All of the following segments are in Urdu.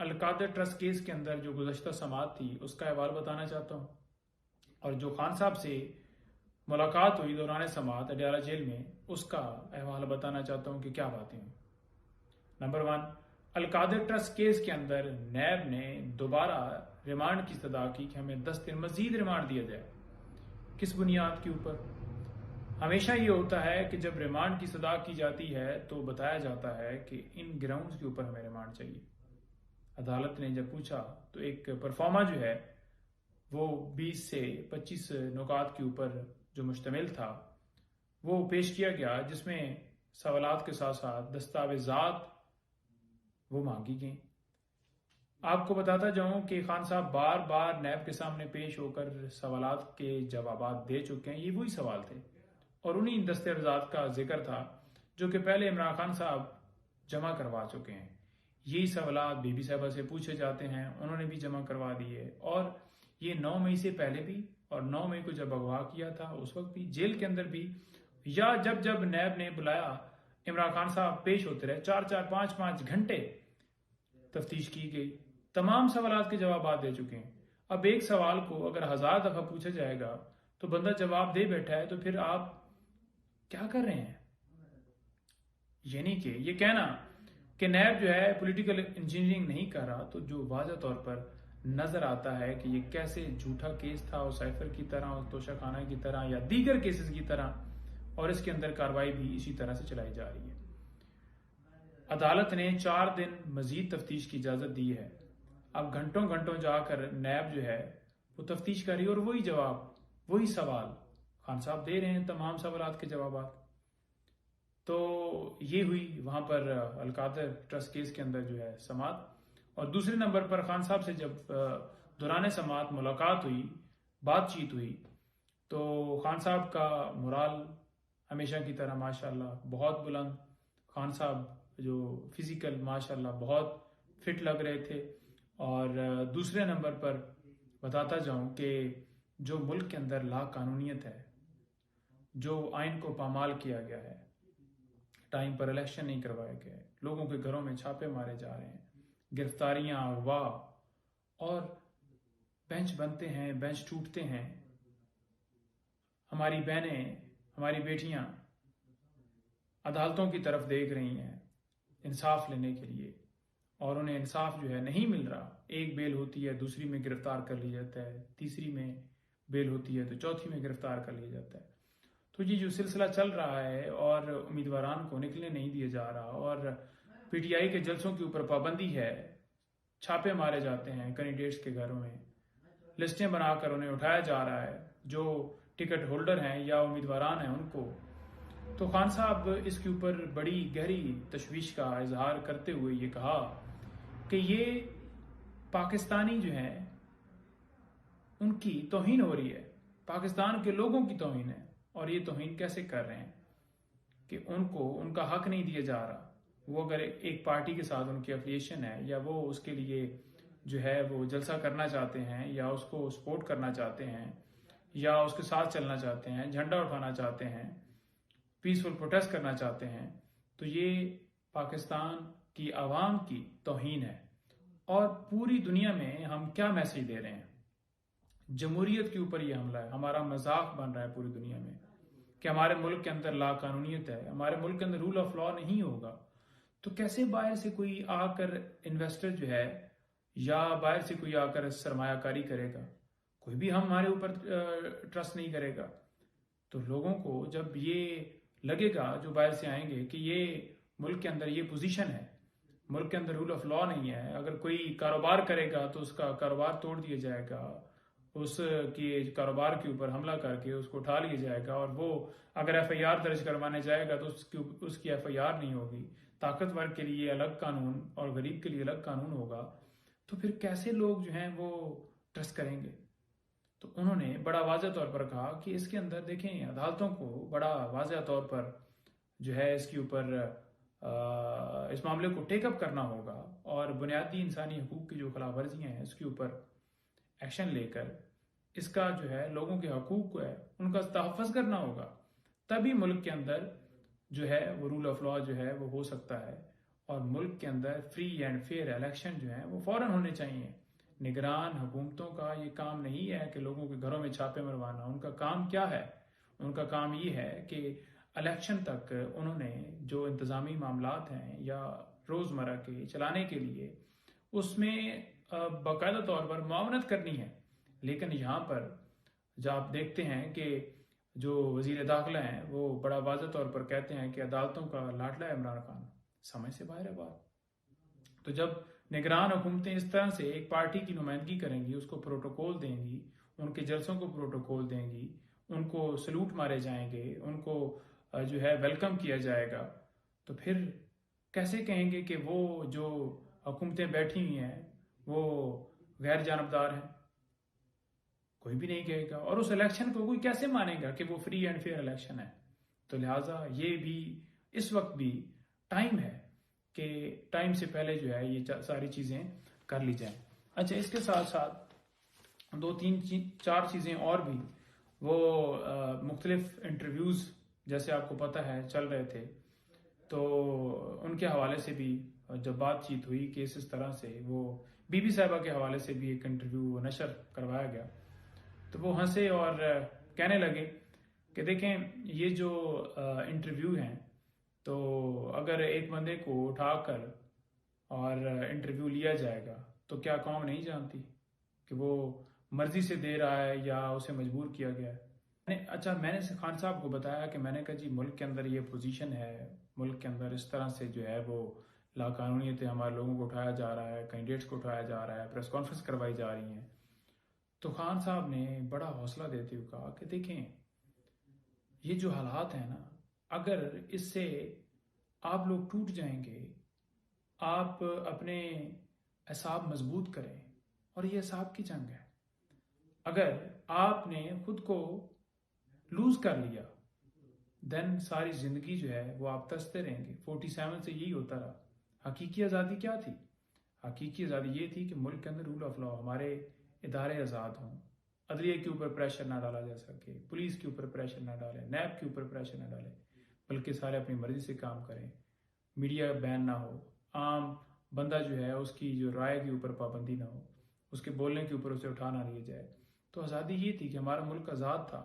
القادر ٹرسٹ کیس کے اندر جو گزشتہ سماعت تھی اس کا احوال بتانا چاہتا ہوں، اور جو خان صاحب سے ملاقات ہوئی دوران سماعت اڈیالہ جیل میں اس کا احوال بتانا چاہتا ہوں کہ کیا باتیں ہوئی۔ نمبر 1، القادر ٹرسٹ کیس کے اندر نیب نے دوبارہ ریمانڈ کی استدعا کی کہ ہمیں 10 دن مزید ریمانڈ دیا جائے۔ کس بنیاد کے اوپر؟ ہمیشہ یہ ہوتا ہے کہ جب ریمانڈ کی استدعا کی جاتی ہے تو بتایا جاتا ہے کہ ان گراؤنڈز کے اوپر ہمیں ریمانڈ چاہیے۔ عدالت نے جب پوچھا تو ایک پرفارما جو ہے وہ 20 سے 25 نکات کے اوپر جو مشتمل تھا وہ پیش کیا گیا، جس میں سوالات کے ساتھ ساتھ دستاویزات وہ مانگی گئیں۔ آپ کو بتاتا جاؤں کہ خان صاحب بار بار نیب کے سامنے پیش ہو کر سوالات کے جوابات دے چکے ہیں۔ یہ وہی سوال تھے اور انہی دستاویزات کا ذکر تھا جو کہ پہلے عمران خان صاحب جمع کروا چکے ہیں۔ یہی سوالات بی بی صاحبہ سے پوچھے جاتے ہیں، انہوں نے بھی جمع کروا دیے، اور یہ 9 مئی سے پہلے بھی اور 9 مئی کو جب اغوا کیا تھا اس وقت بھی، جیل کے اندر بھی، یا جب نیب نے بلایا عمران خان صاحب پیش ہوتے رہے، 4 5 گھنٹے تفتیش کی گئی، تمام سوالات کے جوابات دے چکے ہیں۔ اب ایک سوال کو اگر 1000 دفعہ پوچھا جائے گا تو بندہ جواب دے بیٹھا ہے، تو پھر آپ کیا کر رہے ہیں؟ یعنی کہ یہ کہنا کہ نیب جو ہے پولیٹیکل انجینئرنگ نہیں کر رہا، تو جو واضح طور پر نظر آتا ہے کہ یہ کیسے جھوٹا کیس تھا، اور سائفر کی طرح، اور توشہ خانہ کی طرح، یا دیگر کیسز کی طرح، اور اس کے اندر کارروائی بھی اسی طرح سے چلائی جا رہی ہے۔ عدالت نے 4 دن مزید تفتیش کی اجازت دی ہے۔ اب گھنٹوں جا کر نیب جو ہے وہ تفتیش کر رہی ہے، اور وہی جواب، وہی سوال خان صاحب دے رہے ہیں، تمام سوالات کے جوابات۔ تو یہ ہوئی وہاں پر القادر ٹرسٹ کیس کے اندر جو ہے سماعت۔ اور دوسرے نمبر پر خان صاحب سے جب دوران سماعت ملاقات ہوئی، بات چیت ہوئی، تو خان صاحب کا مورال ہمیشہ کی طرح ماشاءاللہ بہت بلند۔ خان صاحب جو فزیکل ماشاءاللہ بہت فٹ لگ رہے تھے۔ اور دوسرے نمبر پر بتاتا جاؤں کہ جو ملک کے اندر لا قانونیت ہے، جو آئین کو پامال کیا گیا ہے، ٹائم پر الیکشن نہیں کروایا گیا ہے، لوگوں کے گھروں میں چھاپے مارے جا رہے ہیں، گرفتاریاں، اغوا، اور بینچ بنتے ہیں، بینچ ٹوٹتے ہیں، ہماری بہنیں، ہماری بیٹیاں عدالتوں کی طرف دیکھ رہی ہیں انصاف لینے کے لیے، اور انہیں انصاف جو ہے نہیں مل رہا۔ ایک بیل ہوتی ہے، دوسری میں گرفتار کر لیا جاتا ہے، تیسری میں بیل ہوتی ہے تو چوتھی میں گرفتار کر لیا جاتا ہے۔ تو یہ جو سلسلہ چل رہا ہے اور امیدواران کو نکلنے نہیں دیا جا رہا، اور پی ٹی آئی کے جلسوں کے اوپر پابندی ہے، چھاپے مارے جاتے ہیں کینڈیڈیٹس کے گھروں میں، لسٹیں بنا کر انہیں اٹھایا جا رہا ہے جو ٹکٹ ہولڈر ہیں یا امیدواران ہیں ان کو۔ تو خان صاحب اس کے اوپر بڑی گہری تشویش کا اظہار کرتے ہوئے یہ کہا کہ یہ پاکستانی جو ہیں ان کی توہین ہو رہی ہے، پاکستان کے لوگوں کی توہین ہے، اور یہ توہین کیسے کر رہے ہیں کہ ان کو ان کا حق نہیں دیا جا رہا۔ وہ اگر ایک پارٹی کے ساتھ ان کی افیلیشن ہے، یا وہ اس کے لیے جو ہے وہ جلسہ کرنا چاہتے ہیں، یا اس کو سپورٹ کرنا چاہتے ہیں، یا اس کے ساتھ چلنا چاہتے ہیں، جھنڈا اٹھانا چاہتے ہیں، پیسفل پروٹیسٹ کرنا چاہتے ہیں، تو یہ پاکستان کی عوام کی توہین ہے۔ اور پوری دنیا میں ہم کیا میسج دے رہے ہیں؟ جمہوریت کے اوپر یہ حملہ ہے، ہمارا مذاق بن رہا ہے پوری دنیا میں کہ ہمارے ملک کے اندر لا قانونیت ہے، ہمارے ملک کے اندر رول آف لا نہیں ہوگا۔ تو کیسے باہر سے کوئی آ کر انویسٹر جو ہے، یا باہر سے کوئی آ کر سرمایہ کاری کرے گا؟ کوئی بھی ہمارے اوپر ٹرسٹ نہیں کرے گا۔ تو لوگوں کو جب یہ لگے گا جو باہر سے آئیں گے کہ یہ ملک کے اندر یہ پوزیشن ہے، ملک کے اندر رول آف لا نہیں ہے، اگر کوئی کاروبار کرے گا تو اس کا کاروبار توڑ دیا جائے گا، اس کے کاروبار کے اوپر حملہ کر کے اس کو اٹھا لیا جائے گا، اور وہ اگر ایف آئی آر درج کروانے جائے گا تو اس کی ایف آئی آر نہیں ہوگی، طاقتور کے لیے الگ قانون اور غریب کے لیے الگ قانون ہوگا، تو پھر کیسے لوگ جو ہیں وہ ٹرسٹ کریں گے؟ تو انہوں نے بڑا واضح طور پر کہا کہ اس کے اندر دیکھیں، عدالتوں کو بڑا واضح طور پر جو ہے اس کے اوپر اس معاملے کو ٹیک اپ کرنا ہوگا، اور بنیادی انسانی حقوق کی جو خلاف ورزیاں ہیں اس کے اوپر ایکشن لے کر اس کا جو ہے لوگوں کے حقوق کو ہے ان کا تحفظ کرنا ہوگا، تبھی ملک کے اندر جو ہے وہ رول آف لا جو ہے وہ ہو سکتا ہے، اور ملک کے اندر فری اینڈ فیئر الیکشن جو ہیں وہ فوراً ہونے چاہیے. نگران حکومتوں کا یہ کام نہیں ہے کہ لوگوں کے گھروں میں چھاپے مروانا. ان کا کام کیا ہے؟ ان کا کام یہ ہے کہ الیکشن تک انہوں نے جو انتظامی معاملات ہیں یا روزمرہ کے چلانے کے لیے اس میں باقاعدہ طور پر معاونت کرنی ہے. لیکن یہاں پر جب آپ دیکھتے ہیں کہ جو وزیر داخلہ ہیں وہ بڑا واضح طور پر کہتے ہیں کہ عدالتوں کا لاڈلا ہے عمران خان، سمجھ سے باہر ہے بات. تو جب نگران حکومتیں اس طرح سے ایک پارٹی کی نمائندگی کریں گی، اس کو پروٹوکول دیں گی، ان کے جلسوں کو پروٹوکول دیں گی، ان کو سلوٹ مارے جائیں گے، ان کو جو ہے ویلکم کیا جائے گا، تو پھر کیسے کہیں گے کہ وہ جو حکومتیں بیٹھی ہوئی ہیں وہ غیر جانبدار ہیں؟ کوئی بھی نہیں کہے گا. اور اس الیکشن کو کوئی کیسے مانے گا کہ وہ فری اینڈ فیئر الیکشن ہے؟ تو لہٰذا یہ بھی اس وقت بھی ٹائم ہے کہ ٹائم سے پہلے جو ہے یہ ساری چیزیں کر لی جائیں. اچھا، اس کے ساتھ ساتھ 2-3-4 چیزیں اور بھی وہ مختلف انٹرویوز جیسے آپ کو پتہ ہے چل رہے تھے، تو ان کے حوالے سے بھی جب بات چیت ہوئی کہ اس طرح سے وہ بی بی صاحبہ کے حوالے سے بھی ایک انٹرویو نشر کروایا گیا، تو وہ ہنسے اور کہنے لگے کہ دیکھیں یہ جو انٹرویو ہیں تو اگر ایک بندے کو اٹھا کر اور انٹرویو لیا جائے گا تو کیا قوم نہیں جانتی کہ وہ مرضی سے دے رہا ہے یا اسے مجبور کیا گیا ہے؟ اچھا، میں نے خان صاحب کو بتایا کہ میں نے کہا جی ملک کے اندر یہ پوزیشن ہے، ملک کے اندر اس طرح سے جو ہے وہ لاقانونیت ہمارے لوگوں کو اٹھایا جا رہا ہے، کینڈیڈیٹس کو اٹھایا جا رہا ہے، پریس کانفرنس کروائی جا رہی ہیں. تو خان صاحب نے بڑا حوصلہ دیتے ہوئے کہا کہ دیکھیں یہ جو حالات ہیں نا، اگر اس سے آپ لوگ ٹوٹ جائیں گے، آپ اپنے اعصاب مضبوط کریں، اور یہ اعصاب کی جنگ ہے. اگر آپ نے خود کو لوز کر لیا دین ساری زندگی جو ہے وہ آپ تستے رہیں گے. 47 سے یہی ہوتا رہا. حقیقی آزادی کیا تھی؟ حقیقی آزادی یہ تھی کہ ملک کے اندر رول آف لا، ہمارے ادارے آزاد ہوں، عدلیہ کے اوپر پریشر نہ ڈالا جا سکے، پولیس کے اوپر پریشر نہ ڈالے، نیب کے اوپر پریشر نہ ڈالے، بلکہ سارے اپنی مرضی سے کام کریں، میڈیا بین نہ ہو، عام بندہ جو ہے اس کی جو رائے کے اوپر پابندی نہ ہو، اس کے بولنے کے اوپر اسے اٹھا نہ لیا جائے. تو آزادی یہ تھی کہ ہمارا ملک آزاد تھا.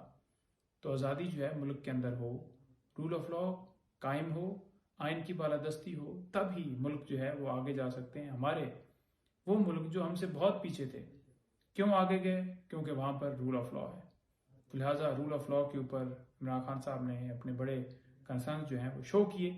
تو آزادی جو ہے ملک کے اندر ہو، رول آف لا قائم ہو، آئین کی بالادستی ہو، تب ہی ملک جو ہے وہ آگے جا سکتے ہیں. ہمارے وہ ملک جو ہم سے بہت پیچھے تھے کیوں آگے گئے؟ کیونکہ وہاں پر رول آف لا ہے. تو لہٰذا رول آف لا کے اوپر عمران خان صاحب نے اپنے بڑے کنسرن جو ہیں وہ شو کیے.